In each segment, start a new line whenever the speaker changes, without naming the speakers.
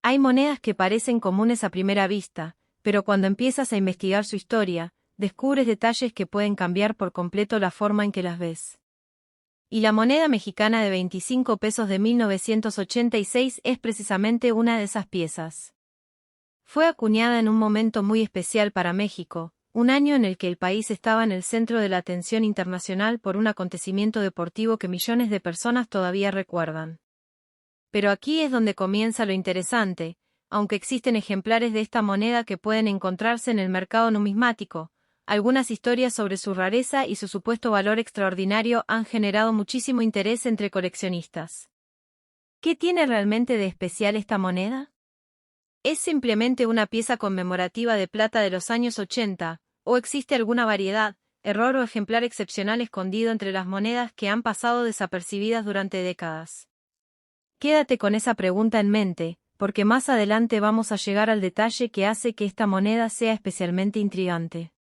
Hay monedas que parecen comunes a primera vista, pero cuando empiezas a investigar su historia, descubres detalles que pueden cambiar por completo la forma en que las ves. Y la moneda mexicana de 25 pesos de 1986 es precisamente una de esas piezas. Fue acuñada en un momento muy especial para México, un año en el que el país estaba en el centro de la atención internacional por un acontecimiento deportivo que millones de personas todavía recuerdan. Pero aquí es donde comienza lo interesante, aunque existen ejemplares de esta moneda que pueden encontrarse en el mercado numismático, algunas historias sobre su rareza y su supuesto valor extraordinario han generado muchísimo interés entre coleccionistas. ¿Qué tiene realmente de especial esta moneda? ¿Es simplemente una pieza conmemorativa de plata de los años 80, o existe alguna variedad, error o ejemplar excepcional escondido entre las monedas que han pasado desapercibidas durante décadas? Quédate con esa pregunta en mente, porque más adelante vamos a llegar al detalle que hace que esta moneda sea especialmente intrigante.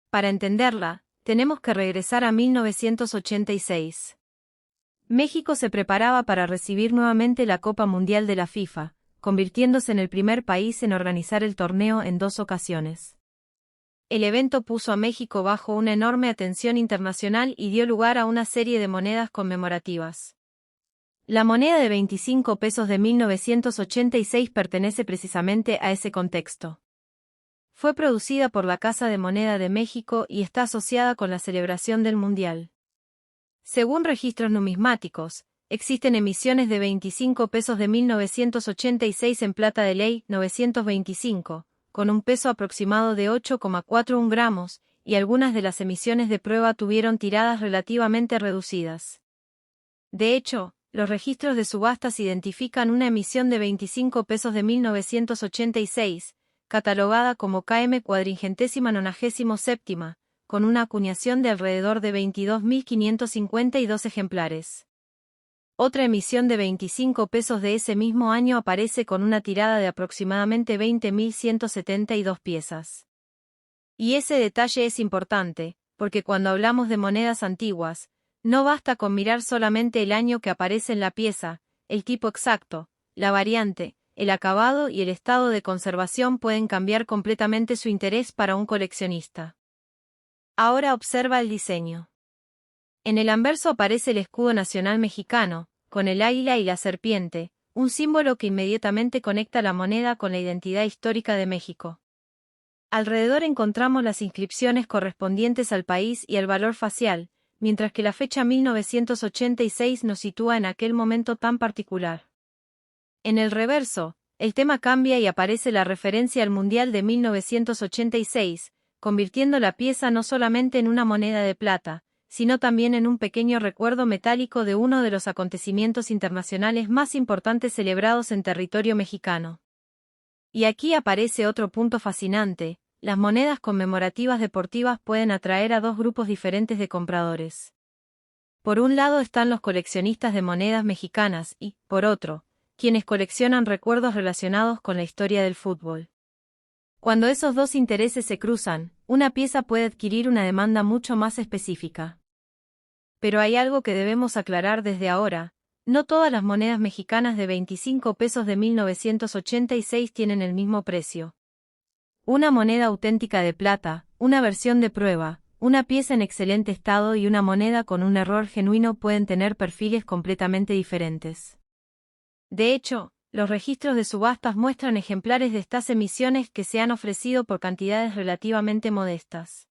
Para entenderla, tenemos que regresar a 1986. México se preparaba para recibir nuevamente la Copa Mundial de la FIFA, convirtiéndose en el primer país en organizar el torneo en 2 ocasiones. El evento puso a México bajo una enorme atención internacional y dio lugar a una serie de monedas conmemorativas. La moneda de 25 pesos de 1986 pertenece precisamente a ese contexto. Fue producida por la Casa de Moneda de México y está asociada con la celebración del Mundial. Según registros numismáticos, existen emisiones de 25 pesos de 1986 en plata de ley 925, con un peso aproximado de 8,41 gramos, y algunas de las emisiones de prueba tuvieron tiradas relativamente reducidas. De hecho, los registros de subastas identifican una emisión de 25 pesos de 1986, catalogada como KM 497, con una acuñación de alrededor de 22.552 ejemplares. Otra emisión de 25 pesos de ese mismo año aparece con una tirada de aproximadamente 20.172 piezas. Y ese detalle es importante, porque cuando hablamos de monedas antiguas, no basta con mirar solamente el año que aparece en la pieza, el tipo exacto, la variante, el acabado y el estado de conservación pueden cambiar completamente su interés para un coleccionista. Ahora observa el diseño. En el anverso aparece el escudo nacional mexicano, con el águila y la serpiente, un símbolo que inmediatamente conecta la moneda con la identidad histórica de México. Alrededor encontramos las inscripciones correspondientes al país y al valor facial, mientras que la fecha 1986 nos sitúa en aquel momento tan particular. En el reverso, el tema cambia y aparece la referencia al Mundial de 1986, convirtiendo la pieza no solamente en una moneda de plata, sino también en un pequeño recuerdo metálico de uno de los acontecimientos internacionales más importantes celebrados en territorio mexicano. Y aquí aparece otro punto fascinante: las monedas conmemorativas deportivas pueden atraer a 2 grupos diferentes de compradores. Por un lado están los coleccionistas de monedas mexicanas y, por otro, quienes coleccionan recuerdos relacionados con la historia del fútbol. Cuando esos 2 intereses se cruzan, una pieza puede adquirir una demanda mucho más específica. Pero hay algo que debemos aclarar desde ahora: no todas las monedas mexicanas de 25 pesos de 1986 tienen el mismo precio. Una moneda auténtica de plata, una versión de prueba, una pieza en excelente estado y una moneda con un error genuino pueden tener perfiles completamente diferentes. De hecho, los registros de subastas muestran ejemplares de estas emisiones que se han ofrecido por cantidades relativamente modestas.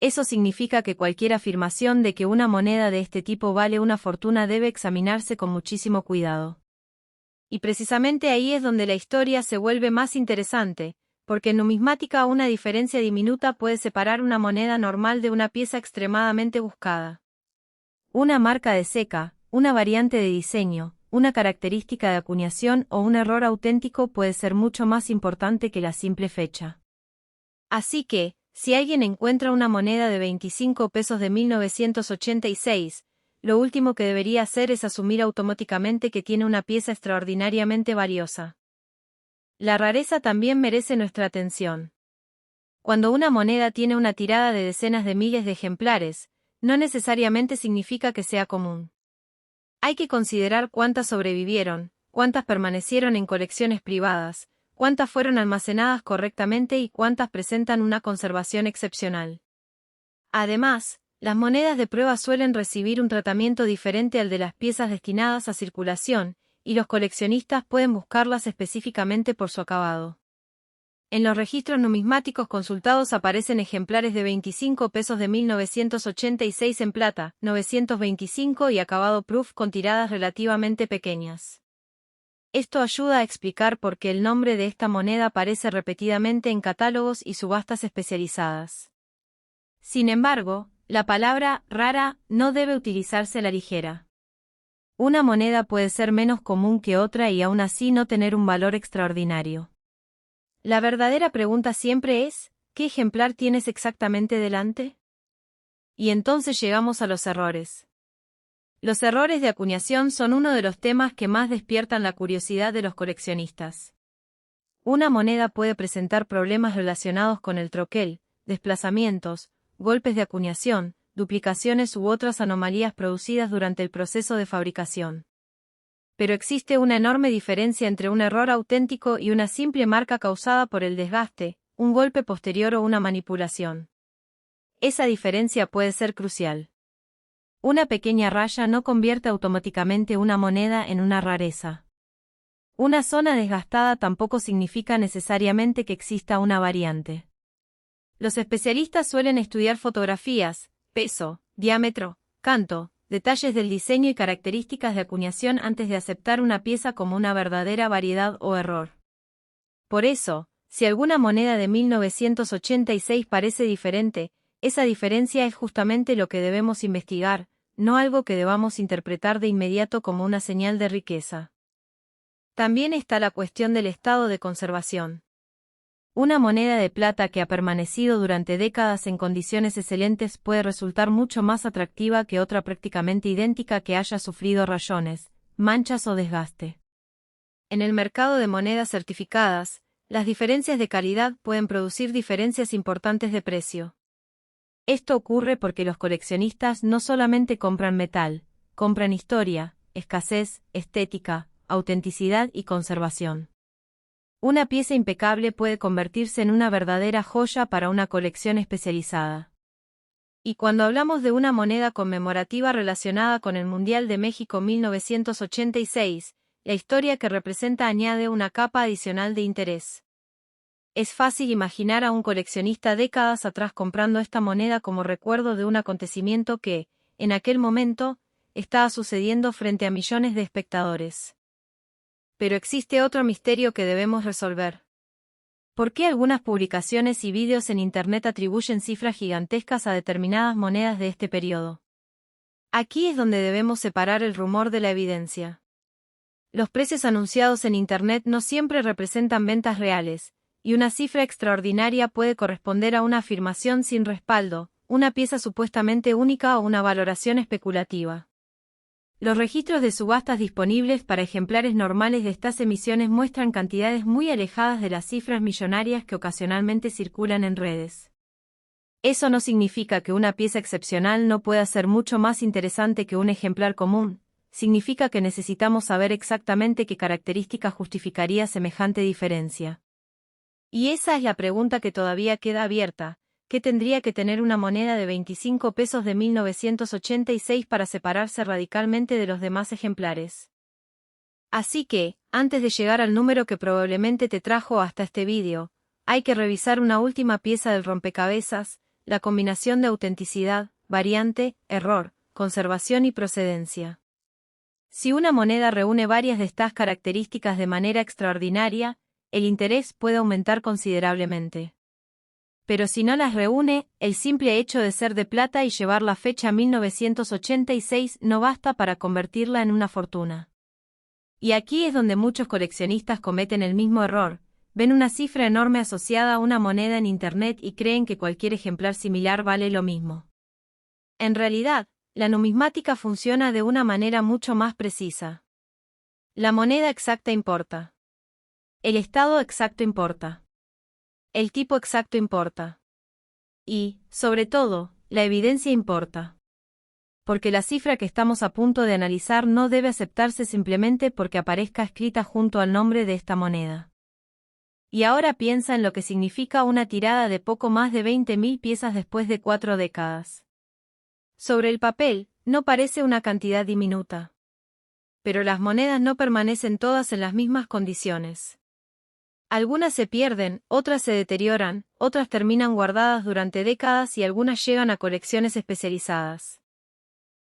Eso significa que cualquier afirmación de que una moneda de este tipo vale una fortuna debe examinarse con muchísimo cuidado. Y precisamente ahí es donde la historia se vuelve más interesante, porque en numismática una diferencia diminuta puede separar una moneda normal de una pieza extremadamente buscada. Una marca de ceca, una variante de diseño, una característica de acuñación o un error auténtico puede ser mucho más importante que la simple fecha. Así que, si alguien encuentra una moneda de 25 pesos de 1986, lo último que debería hacer es asumir automáticamente que tiene una pieza extraordinariamente valiosa. La rareza también merece nuestra atención. Cuando una moneda tiene una tirada de decenas de miles de ejemplares, no necesariamente significa que sea común. Hay que considerar cuántas sobrevivieron, cuántas permanecieron en colecciones privadas, cuántas fueron almacenadas correctamente y cuántas presentan una conservación excepcional. Además, las monedas de prueba suelen recibir un tratamiento diferente al de las piezas destinadas a circulación, y los coleccionistas pueden buscarlas específicamente por su acabado. En los registros numismáticos consultados aparecen ejemplares de 25 pesos de 1986 en plata, 925 y acabado proof con tiradas relativamente pequeñas. Esto ayuda a explicar por qué el nombre de esta moneda aparece repetidamente en catálogos y subastas especializadas. Sin embargo, la palabra rara no debe utilizarse a la ligera. Una moneda puede ser menos común que otra y aún así no tener un valor extraordinario. La verdadera pregunta siempre es, ¿qué ejemplar tienes exactamente delante? Y entonces llegamos a los errores. Los errores de acuñación son uno de los temas que más despiertan la curiosidad de los coleccionistas. Una moneda puede presentar problemas relacionados con el troquel, desplazamientos, golpes de acuñación, duplicaciones u otras anomalías producidas durante el proceso de fabricación. Pero existe una enorme diferencia entre un error auténtico y una simple marca causada por el desgaste, un golpe posterior o una manipulación. Esa diferencia puede ser crucial. Una pequeña raya no convierte automáticamente una moneda en una rareza. Una zona desgastada tampoco significa necesariamente que exista una variante. Los especialistas suelen estudiar fotografías, peso, diámetro, canto, detalles del diseño y características de acuñación antes de aceptar una pieza como una verdadera variedad o error. Por eso, si alguna moneda de 1986 parece diferente, esa diferencia es justamente lo que debemos investigar, no algo que debamos interpretar de inmediato como una señal de riqueza. También está la cuestión del estado de conservación. Una moneda de plata que ha permanecido durante décadas en condiciones excelentes puede resultar mucho más atractiva que otra prácticamente idéntica que haya sufrido rayones, manchas o desgaste. En el mercado de monedas certificadas, las diferencias de calidad pueden producir diferencias importantes de precio. Esto ocurre porque los coleccionistas no solamente compran metal, compran historia, escasez, estética, autenticidad y conservación. Una pieza impecable puede convertirse en una verdadera joya para una colección especializada. Y cuando hablamos de una moneda conmemorativa relacionada con el Mundial de México 1986, la historia que representa añade una capa adicional de interés. Es fácil imaginar a un coleccionista décadas atrás comprando esta moneda como recuerdo de un acontecimiento que, en aquel momento, estaba sucediendo frente a millones de espectadores. Pero existe otro misterio que debemos resolver. ¿Por qué algunas publicaciones y vídeos en Internet atribuyen cifras gigantescas a determinadas monedas de este periodo? Aquí es donde debemos separar el rumor de la evidencia. Los precios anunciados en Internet no siempre representan ventas reales, y una cifra extraordinaria puede corresponder a una afirmación sin respaldo, una pieza supuestamente única o una valoración especulativa. Los registros de subastas disponibles para ejemplares normales de estas emisiones muestran cantidades muy alejadas de las cifras millonarias que ocasionalmente circulan en redes. Eso no significa que una pieza excepcional no pueda ser mucho más interesante que un ejemplar común, significa que necesitamos saber exactamente qué característica justificaría semejante diferencia. Y esa es la pregunta que todavía queda abierta. ¿Qué tendría que tener una moneda de 25 pesos de 1986 para separarse radicalmente de los demás ejemplares? Así que, antes de llegar al número que probablemente te trajo hasta este vídeo, hay que revisar una última pieza del rompecabezas, la combinación de autenticidad, variante, error, conservación y procedencia. Si una moneda reúne varias de estas características de manera extraordinaria, el interés puede aumentar considerablemente. Pero si no las reúne, el simple hecho de ser de plata y llevar la fecha 1986 no basta para convertirla en una fortuna. Y aquí es donde muchos coleccionistas cometen el mismo error, ven una cifra enorme asociada a una moneda en Internet y creen que cualquier ejemplar similar vale lo mismo. En realidad, la numismática funciona de una manera mucho más precisa. La moneda exacta importa. El estado exacto importa. El tipo exacto importa. Y, sobre todo, la evidencia importa. porque la cifra que estamos a punto de analizar no debe aceptarse simplemente porque aparezca escrita junto al nombre de esta moneda. Y ahora piensa en lo que significa una tirada de poco más de 20.000 piezas después de 4 décadas. Sobre el papel, no parece una cantidad diminuta. Pero las monedas no permanecen todas en las mismas condiciones. Algunas se pierden, otras se deterioran, otras terminan guardadas durante décadas y algunas llegan a colecciones especializadas.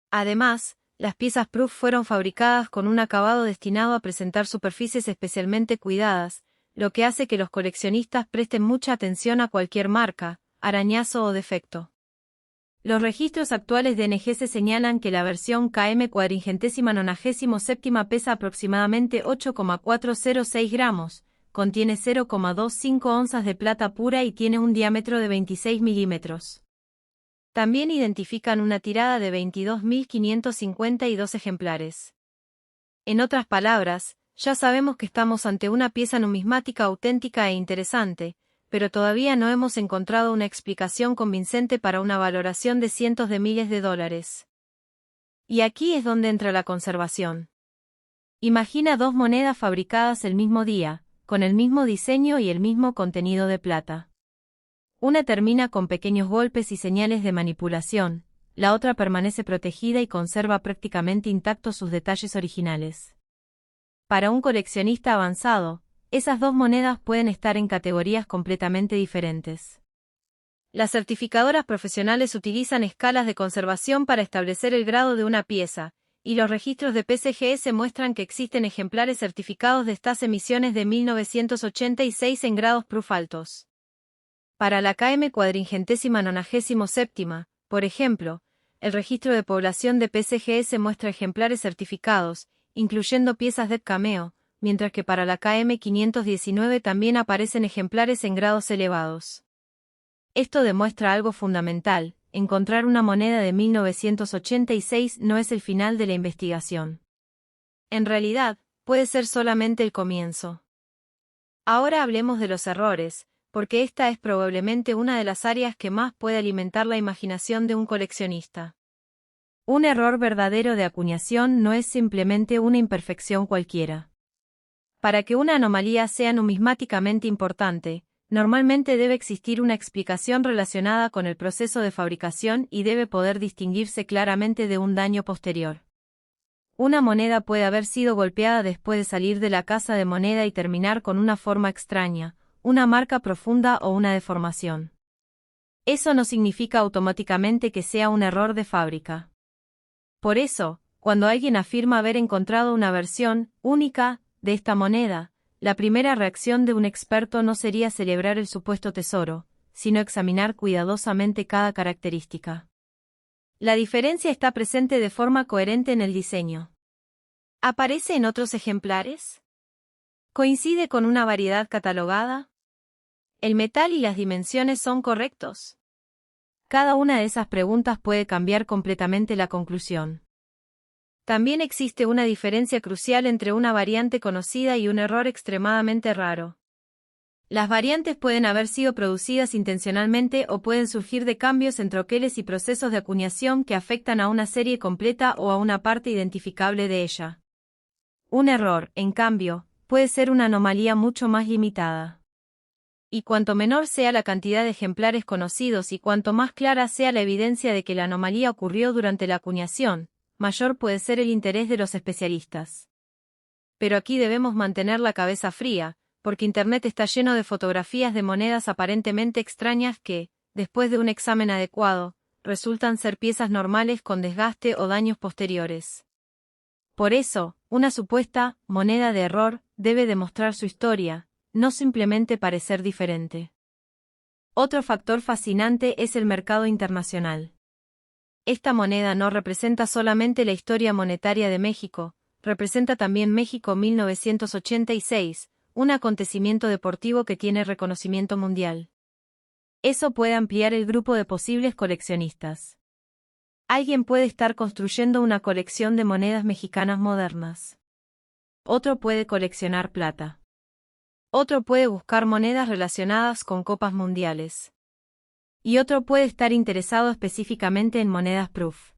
Además, las piezas Proof fueron fabricadas con un acabado destinado a presentar superficies especialmente cuidadas, lo que hace que los coleccionistas presten mucha atención a cualquier marca, arañazo o defecto. Los registros actuales de NGC señalan que la versión KM·97 pesa aproximadamente 8,406 gramos, contiene 0,25 onzas de plata pura y tiene un diámetro de 26 milímetros. También identifican una tirada de 22.552 ejemplares. En otras palabras, ya sabemos que estamos ante una pieza numismática auténtica e interesante, pero todavía no hemos encontrado una explicación convincente para una valoración de cientos de miles de dólares. Y aquí es donde entra la conservación. Imagina dos monedas fabricadas el mismo día, con el mismo diseño y el mismo contenido de plata. Una termina con pequeños golpes y señales de manipulación, la otra permanece protegida y conserva prácticamente intactos sus detalles originales. Para un coleccionista avanzado, esas dos monedas pueden estar en categorías completamente diferentes. Las certificadoras profesionales utilizan escalas de conservación para establecer el grado de una pieza, y los registros de PCGS muestran que existen ejemplares certificados de estas emisiones de 1986 en grados Proof altos. Para la KM·97, por ejemplo, el registro de población de PCGS muestra ejemplares certificados, incluyendo piezas de cameo, mientras que para la KM·519 también aparecen ejemplares en grados elevados. Esto demuestra algo fundamental: encontrar una moneda de 1986 no es el final de la investigación. En realidad, puede ser solamente el comienzo. Ahora hablemos de los errores, porque esta es probablemente una de las áreas que más puede alimentar la imaginación de un coleccionista. Un error verdadero de acuñación no es simplemente una imperfección cualquiera. Para que una anomalía sea numismáticamente importante, normalmente debe existir una explicación relacionada con el proceso de fabricación y debe poder distinguirse claramente de un daño posterior. Una moneda puede haber sido golpeada después de salir de la casa de moneda y terminar con una forma extraña, una marca profunda o una deformación. Eso no significa automáticamente que sea un error de fábrica. Por eso, cuando alguien afirma haber encontrado una versión única de esta moneda, la primera reacción de un experto no sería celebrar el supuesto tesoro, sino examinar cuidadosamente cada característica. La diferencia está presente de forma coherente en el diseño. ¿Aparece en otros ejemplares? ¿Coincide con una variedad catalogada? ¿El metal y las dimensiones son correctos? Cada una de esas preguntas puede cambiar completamente la conclusión. También existe una diferencia crucial entre una variante conocida y un error extremadamente raro. Las variantes pueden haber sido producidas intencionalmente o pueden surgir de cambios en troqueles y procesos de acuñación que afectan a una serie completa o a una parte identificable de ella. Un error, en cambio, puede ser una anomalía mucho más limitada. Y cuanto menor sea la cantidad de ejemplares conocidos y cuanto más clara sea la evidencia de que la anomalía ocurrió durante la acuñación, mayor puede ser el interés de los especialistas. Pero aquí debemos mantener la cabeza fría, porque Internet está lleno de fotografías de monedas aparentemente extrañas que, después de un examen adecuado, resultan ser piezas normales con desgaste o daños posteriores. Por eso, una supuesta moneda de error debe demostrar su historia, no simplemente parecer diferente. Otro factor fascinante es el mercado internacional. Esta moneda no representa solamente la historia monetaria de México, representa también México 1986, un acontecimiento deportivo que tiene reconocimiento mundial. Eso puede ampliar el grupo de posibles coleccionistas. Alguien puede estar construyendo una colección de monedas mexicanas modernas. Otro puede coleccionar plata. Otro puede buscar monedas relacionadas con copas mundiales. Y otro puede estar interesado específicamente en monedas Proof.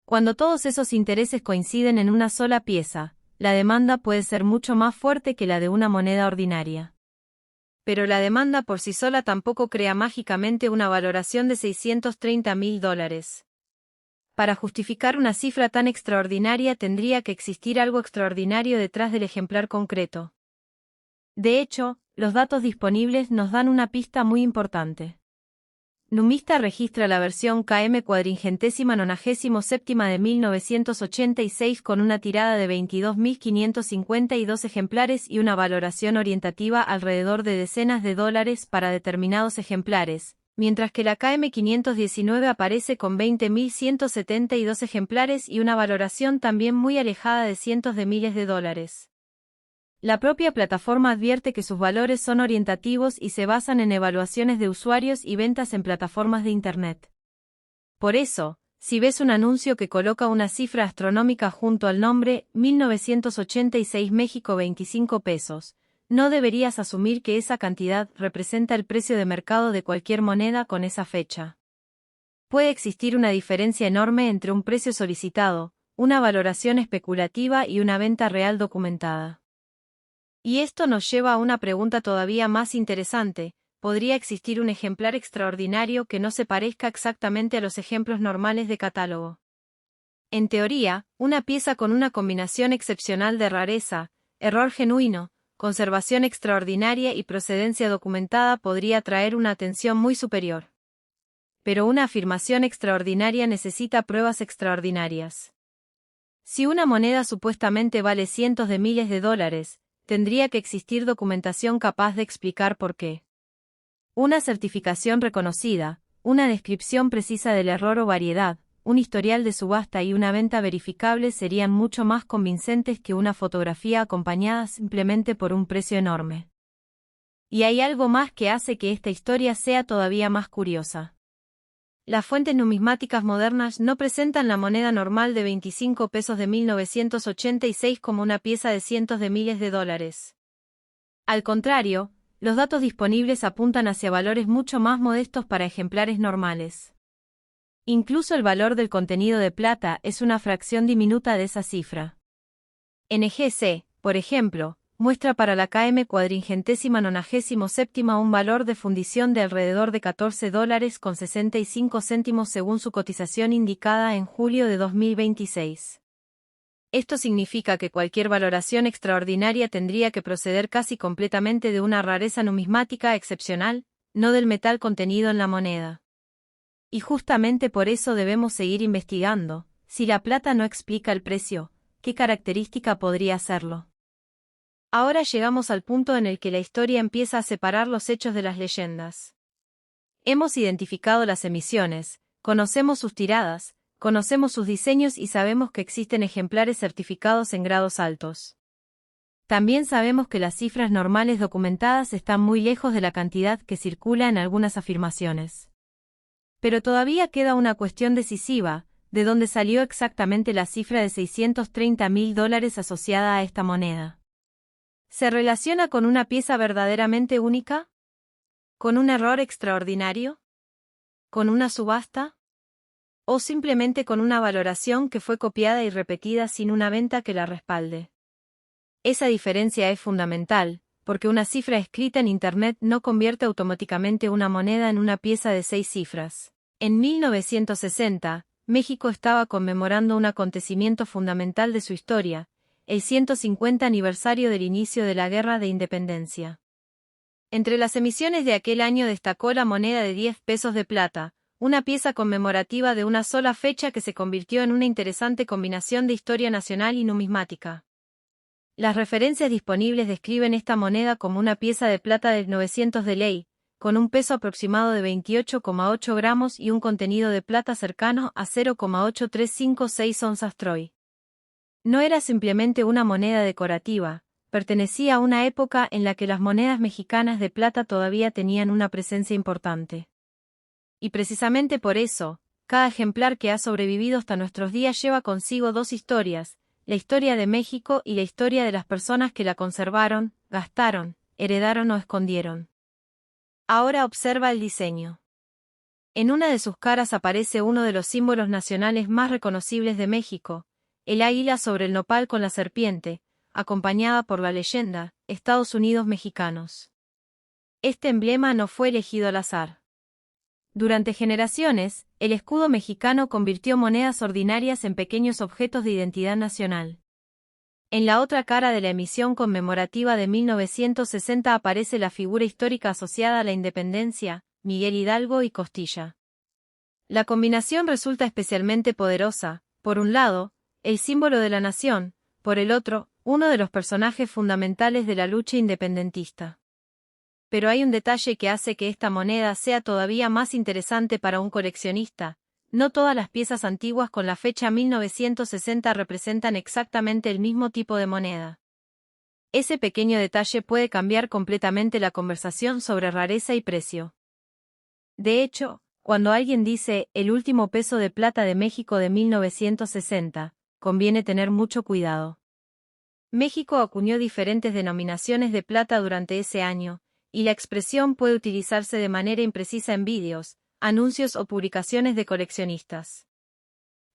Cuando todos esos intereses coinciden en una sola pieza, la demanda puede ser mucho más fuerte que la de una moneda ordinaria. Pero la demanda por sí sola tampoco crea mágicamente una valoración de $630.000. Para justificar una cifra tan extraordinaria tendría que existir algo extraordinario detrás del ejemplar concreto. De hecho, los datos disponibles nos dan una pista muy importante. Numista registra la versión KM 497 de 1986 con una tirada de 22.552 ejemplares y una valoración orientativa alrededor de decenas de dólares para determinados ejemplares, mientras que la KM 519 aparece con 20.172 ejemplares y una valoración también muy alejada de cientos de miles de dólares. La propia plataforma advierte que sus valores son orientativos y se basan en evaluaciones de usuarios y ventas en plataformas de Internet. Por eso, si ves un anuncio que coloca una cifra astronómica junto al nombre 1986 México 25 pesos, no deberías asumir que esa cantidad representa el precio de mercado de cualquier moneda con esa fecha. Puede existir una diferencia enorme entre un precio solicitado, una valoración especulativa y una venta real documentada. Y esto nos lleva a una pregunta todavía más interesante: ¿podría existir un ejemplar extraordinario que no se parezca exactamente a los ejemplos normales de catálogo? En teoría, una pieza con una combinación excepcional de rareza, error genuino, conservación extraordinaria y procedencia documentada podría atraer una atención muy superior. Pero una afirmación extraordinaria necesita pruebas extraordinarias. Si una moneda supuestamente vale cientos de miles de dólares, tendría que existir documentación capaz de explicar por qué. Una certificación reconocida, una descripción precisa del error o variedad, un historial de subasta y una venta verificable serían mucho más convincentes que una fotografía acompañada simplemente por un precio enorme. Y hay algo más que hace que esta historia sea todavía más curiosa. Las fuentes numismáticas modernas no presentan la moneda normal de 25 pesos de 1986 como una pieza de cientos de miles de dólares. Al contrario, los datos disponibles apuntan hacia valores mucho más modestos para ejemplares normales. Incluso el valor del contenido de plata es una fracción diminuta de esa cifra. NGC, por ejemplo, muestra para la KM 497 un valor de fundición de alrededor de $14.65 según su cotización indicada en julio de 2026. Esto significa que cualquier valoración extraordinaria tendría que proceder casi completamente de una rareza numismática excepcional, no del metal contenido en la moneda. Y justamente por eso debemos seguir investigando. Si la plata no explica el precio, ¿qué característica podría hacerlo? Ahora llegamos al punto en el que la historia empieza a separar los hechos de las leyendas. Hemos identificado las emisiones, conocemos sus tiradas, conocemos sus diseños y sabemos que existen ejemplares certificados en grados altos. También sabemos que las cifras normales documentadas están muy lejos de la cantidad que circula en algunas afirmaciones. Pero todavía queda una cuestión decisiva: ¿de dónde salió exactamente la cifra de $630.000 asociada a esta moneda? ¿Se relaciona con una pieza verdaderamente única? ¿Con un error extraordinario? ¿Con una subasta? ¿O simplemente con una valoración que fue copiada y repetida sin una venta que la respalde? Esa diferencia es fundamental, porque una cifra escrita en Internet no convierte automáticamente una moneda en una pieza de 6 cifras. En 1960, México estaba conmemorando un acontecimiento fundamental de su historia: el 150 aniversario del inicio de la Guerra de Independencia. Entre las emisiones de aquel año destacó la moneda de 10 pesos de plata, una pieza conmemorativa de una sola fecha que se convirtió en una interesante combinación de historia nacional y numismática. Las referencias disponibles describen esta moneda como una pieza de plata de 900 de ley, con un peso aproximado de 28,8 gramos y un contenido de plata cercano a 0,8356 onzas troy. No era simplemente una moneda decorativa, pertenecía a una época en la que las monedas mexicanas de plata todavía tenían una presencia importante. Y precisamente por eso, cada ejemplar que ha sobrevivido hasta nuestros días lleva consigo dos historias: la historia de México y la historia de las personas que la conservaron, gastaron, heredaron o escondieron. Ahora observa el diseño. En una de sus caras aparece uno de los símbolos nacionales más reconocibles de México, el águila sobre el nopal con la serpiente, acompañada por la leyenda, Estados Unidos mexicanos. Este emblema no fue elegido al azar. Durante generaciones, el escudo mexicano convirtió monedas ordinarias en pequeños objetos de identidad nacional. En la otra cara de la emisión conmemorativa de 1960 aparece la figura histórica asociada a la independencia, Miguel Hidalgo y Costilla. La combinación resulta especialmente poderosa, por un lado, el símbolo de la nación, por el otro, uno de los personajes fundamentales de la lucha independentista. Pero hay un detalle que hace que esta moneda sea todavía más interesante para un coleccionista. No todas las piezas antiguas con la fecha 1960 representan exactamente el mismo tipo de moneda. Ese pequeño detalle puede cambiar completamente la conversación sobre rareza y precio. De hecho, cuando alguien dice el último peso de plata de México de 1960, conviene tener mucho cuidado. México acuñó diferentes denominaciones de plata durante ese año, y la expresión puede utilizarse de manera imprecisa en vídeos, anuncios o publicaciones de coleccionistas.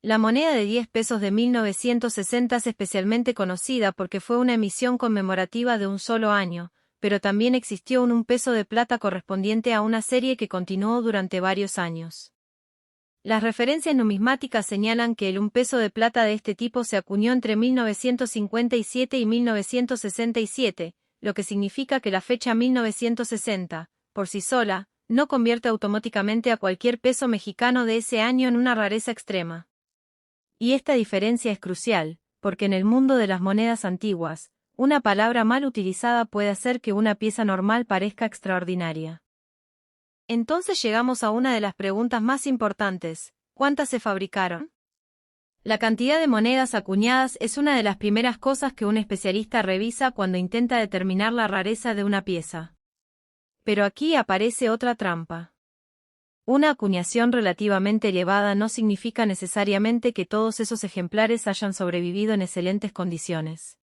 La moneda de 10 pesos de 1960 es especialmente conocida porque fue una emisión conmemorativa de un solo año, pero también existió un peso de plata correspondiente a una serie que continuó durante varios años. Las referencias numismáticas señalan que el 1 peso de plata de este tipo se acuñó entre 1957 y 1967, lo que significa que la fecha 1960, por sí sola, no convierte automáticamente a cualquier peso mexicano de ese año en una rareza extrema. Y esta diferencia es crucial, porque en el mundo de las monedas antiguas, una palabra mal utilizada puede hacer que una pieza normal parezca extraordinaria. Entonces llegamos a una de las preguntas más importantes: ¿cuántas se fabricaron? La cantidad de monedas acuñadas es una de las primeras cosas que un especialista revisa cuando intenta determinar la rareza de una pieza. Pero aquí aparece otra trampa. Una acuñación relativamente elevada no significa necesariamente que todos esos ejemplares hayan sobrevivido en excelentes condiciones.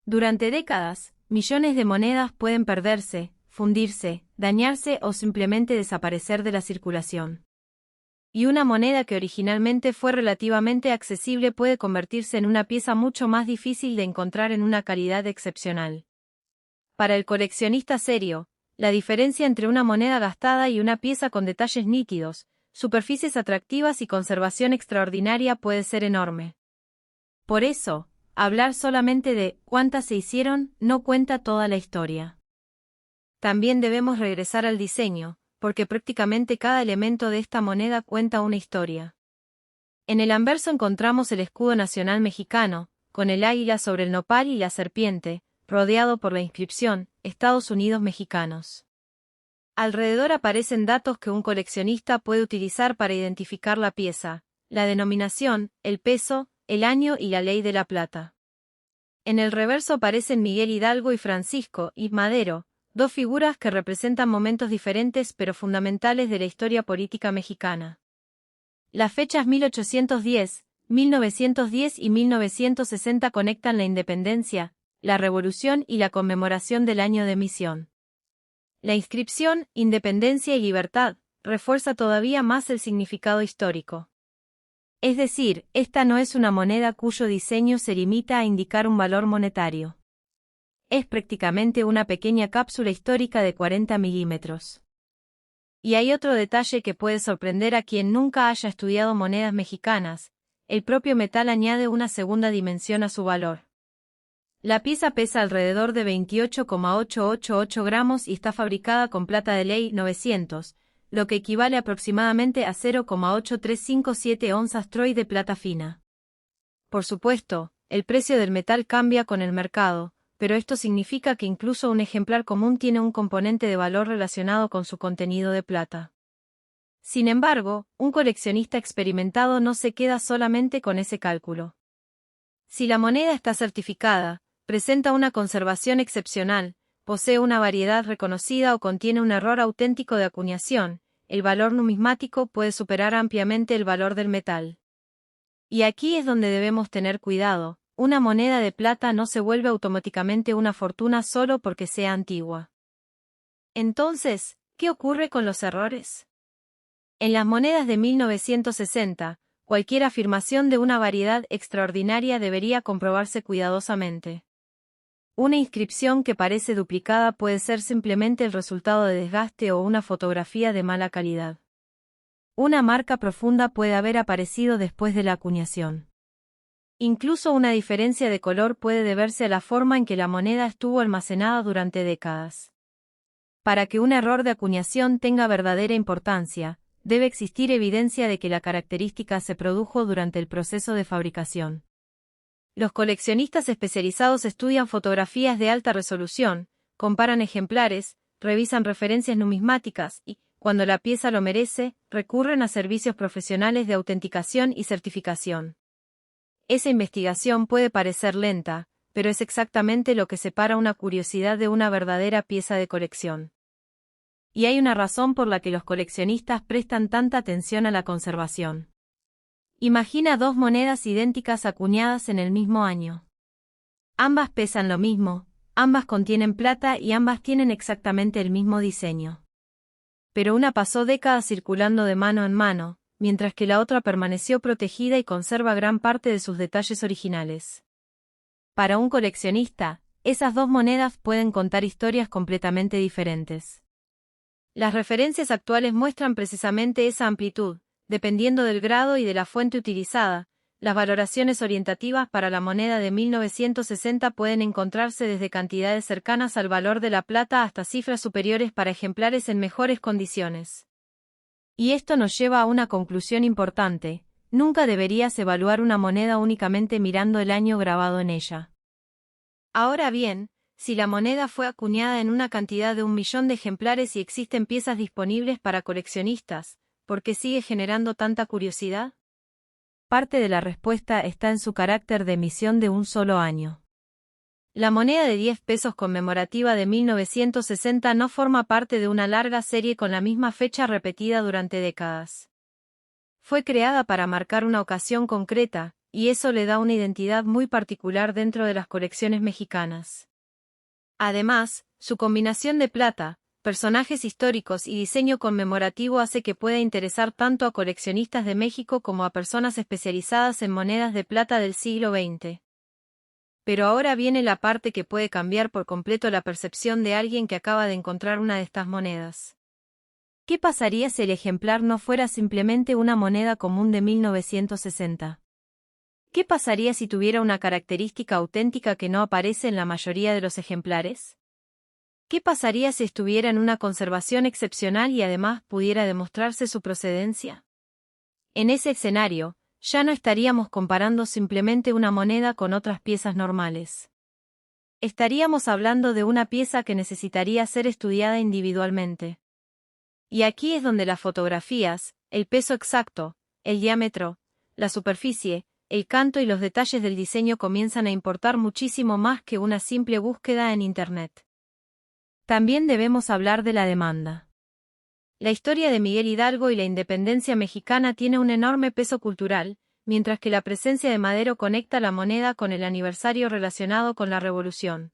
Durante décadas, millones de monedas pueden perderse, fundirse, dañarse o simplemente desaparecer de la circulación. Y una moneda que originalmente fue relativamente accesible puede convertirse en una pieza mucho más difícil de encontrar en una calidad excepcional. Para el coleccionista serio, la diferencia entre una moneda gastada y una pieza con detalles nítidos, superficies atractivas y conservación extraordinaria puede ser enorme. Por eso, hablar solamente de cuántas se hicieron no cuenta toda la historia. También debemos regresar al diseño, porque prácticamente cada elemento de esta moneda cuenta una historia. En el anverso encontramos el escudo nacional mexicano, con el águila sobre el nopal y la serpiente, rodeado por la inscripción, Estados Unidos mexicanos. Alrededor aparecen datos que un coleccionista puede utilizar para identificar la pieza, la denominación, el peso, el año y la ley de la plata. En el reverso aparecen Miguel Hidalgo y Francisco I. Madero, dos figuras que representan momentos diferentes pero fundamentales de la historia política mexicana. Las fechas 1810, 1910 y 1960 conectan la independencia, la revolución y la conmemoración del año de emisión. La inscripción, Independencia y Libertad, refuerza todavía más el significado histórico. Es decir, esta no es una moneda cuyo diseño se limita a indicar un valor monetario. Es prácticamente una pequeña cápsula histórica de 40 milímetros. Y hay otro detalle que puede sorprender a quien nunca haya estudiado monedas mexicanas: el propio metal añade una segunda dimensión a su valor. La pieza pesa alrededor de 28,888 gramos y está fabricada con plata de ley 900, lo que equivale aproximadamente a 0,8357 onzas troy de plata fina. Por supuesto, el precio del metal cambia con el mercado, pero esto significa que incluso un ejemplar común tiene un componente de valor relacionado con su contenido de plata. Sin embargo, un coleccionista experimentado no se queda solamente con ese cálculo. Si la moneda está certificada, presenta una conservación excepcional, posee una variedad reconocida o contiene un error auténtico de acuñación, el valor numismático puede superar ampliamente el valor del metal. Y aquí es donde debemos tener cuidado: una moneda de plata no se vuelve automáticamente una fortuna solo porque sea antigua. Entonces, ¿qué ocurre con los errores? En las monedas de 1960, cualquier afirmación de una variedad extraordinaria debería comprobarse cuidadosamente. Una inscripción que parece duplicada puede ser simplemente el resultado de desgaste o una fotografía de mala calidad. Una marca profunda puede haber aparecido después de la acuñación. Incluso una diferencia de color puede deberse a la forma en que la moneda estuvo almacenada durante décadas. Para que un error de acuñación tenga verdadera importancia, debe existir evidencia de que la característica se produjo durante el proceso de fabricación. Los coleccionistas especializados estudian fotografías de alta resolución, comparan ejemplares, revisan referencias numismáticas y, cuando la pieza lo merece, recurren a servicios profesionales de autenticación y certificación. Esa investigación puede parecer lenta, pero es exactamente lo que separa una curiosidad de una verdadera pieza de colección. Y hay una razón por la que los coleccionistas prestan tanta atención a la conservación. Imagina dos monedas idénticas acuñadas en el mismo año. Ambas pesan lo mismo, ambas contienen plata y ambas tienen exactamente el mismo diseño. Pero una pasó décadas circulando de mano en mano, mientras que la otra permaneció protegida y conserva gran parte de sus detalles originales. Para un coleccionista, esas dos monedas pueden contar historias completamente diferentes. Las referencias actuales muestran precisamente esa amplitud, dependiendo del grado y de la fuente utilizada. Las valoraciones orientativas para la moneda de 1960 pueden encontrarse desde cantidades cercanas al valor de la plata hasta cifras superiores para ejemplares en mejores condiciones. Y esto nos lleva a una conclusión importante: nunca deberías evaluar una moneda únicamente mirando el año grabado en ella. Ahora bien, si la moneda fue acuñada en una cantidad de 1 millón de ejemplares y existen piezas disponibles para coleccionistas, ¿por qué sigue generando tanta curiosidad? Parte de la respuesta está en su carácter de emisión de un solo año. La moneda de 10 pesos conmemorativa de 1960 no forma parte de una larga serie con la misma fecha repetida durante décadas. Fue creada para marcar una ocasión concreta, y eso le da una identidad muy particular dentro de las colecciones mexicanas. Además, su combinación de plata, personajes históricos y diseño conmemorativo hace que pueda interesar tanto a coleccionistas de México como a personas especializadas en monedas de plata del siglo XX. Pero ahora viene la parte que puede cambiar por completo la percepción de alguien que acaba de encontrar una de estas monedas. ¿Qué pasaría si el ejemplar no fuera simplemente una moneda común de 1960? ¿Qué pasaría si tuviera una característica auténtica que no aparece en la mayoría de los ejemplares? ¿Qué pasaría si estuviera en una conservación excepcional y además pudiera demostrarse su procedencia? En ese escenario, ya no estaríamos comparando simplemente una moneda con otras piezas normales. Estaríamos hablando de una pieza que necesitaría ser estudiada individualmente. Y aquí es donde las fotografías, el peso exacto, el diámetro, la superficie, el canto y los detalles del diseño comienzan a importar muchísimo más que una simple búsqueda en Internet. También debemos hablar de la demanda. La historia de Miguel Hidalgo y la independencia mexicana tiene un enorme peso cultural, mientras que la presencia de Madero conecta la moneda con el aniversario relacionado con la Revolución.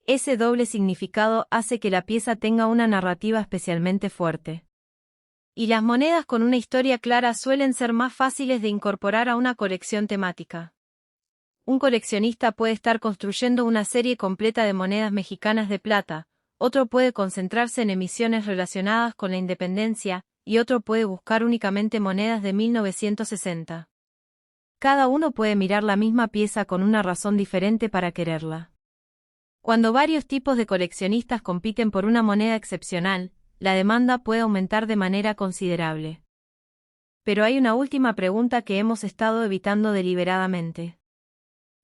Ese doble significado hace que la pieza tenga una narrativa especialmente fuerte. Y las monedas con una historia clara suelen ser más fáciles de incorporar a una colección temática. Un coleccionista puede estar construyendo una serie completa de monedas mexicanas de plata, otro puede concentrarse en emisiones relacionadas con la independencia, y otro puede buscar únicamente monedas de 1960. Cada uno puede mirar la misma pieza con una razón diferente para quererla. Cuando varios tipos de coleccionistas compiten por una moneda excepcional, la demanda puede aumentar de manera considerable. Pero hay una última pregunta que hemos estado evitando deliberadamente.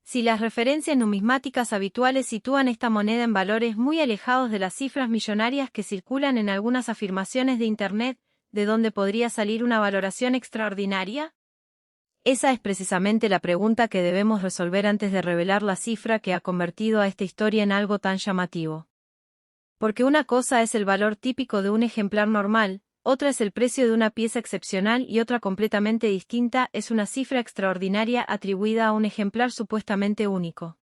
Si las referencias numismáticas habituales sitúan esta moneda en valores muy alejados de las cifras millonarias que circulan en algunas afirmaciones de Internet, ¿de dónde podría salir una valoración extraordinaria? Esa es precisamente la pregunta que debemos resolver antes de revelar la cifra que ha convertido a esta historia en algo tan llamativo. Porque una cosa es el valor típico de un ejemplar normal, otra es el precio de una pieza excepcional y otra completamente distinta es una cifra extraordinaria atribuida a un ejemplar supuestamente único.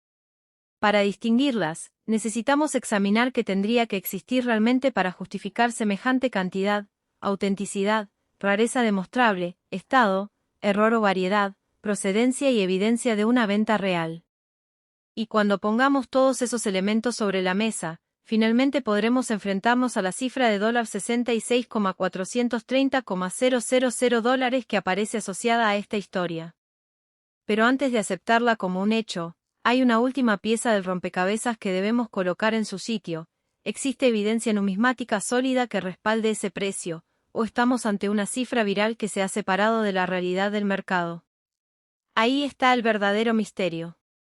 Para distinguirlas, necesitamos examinar qué tendría que existir realmente para justificar semejante cantidad, autenticidad, rareza demostrable, estado, error o variedad, procedencia y evidencia de una venta real. Y cuando pongamos todos esos elementos sobre la mesa, finalmente podremos enfrentarnos a la cifra de $66,430,000 que aparece asociada a esta historia. Pero antes de aceptarla como un hecho, hay una última pieza del rompecabezas que debemos colocar en su sitio. ¿Existe evidencia numismática sólida que respalde ese precio, o estamos ante una cifra viral que se ha separado de la realidad del mercado? Ahí está el verdadero misterio.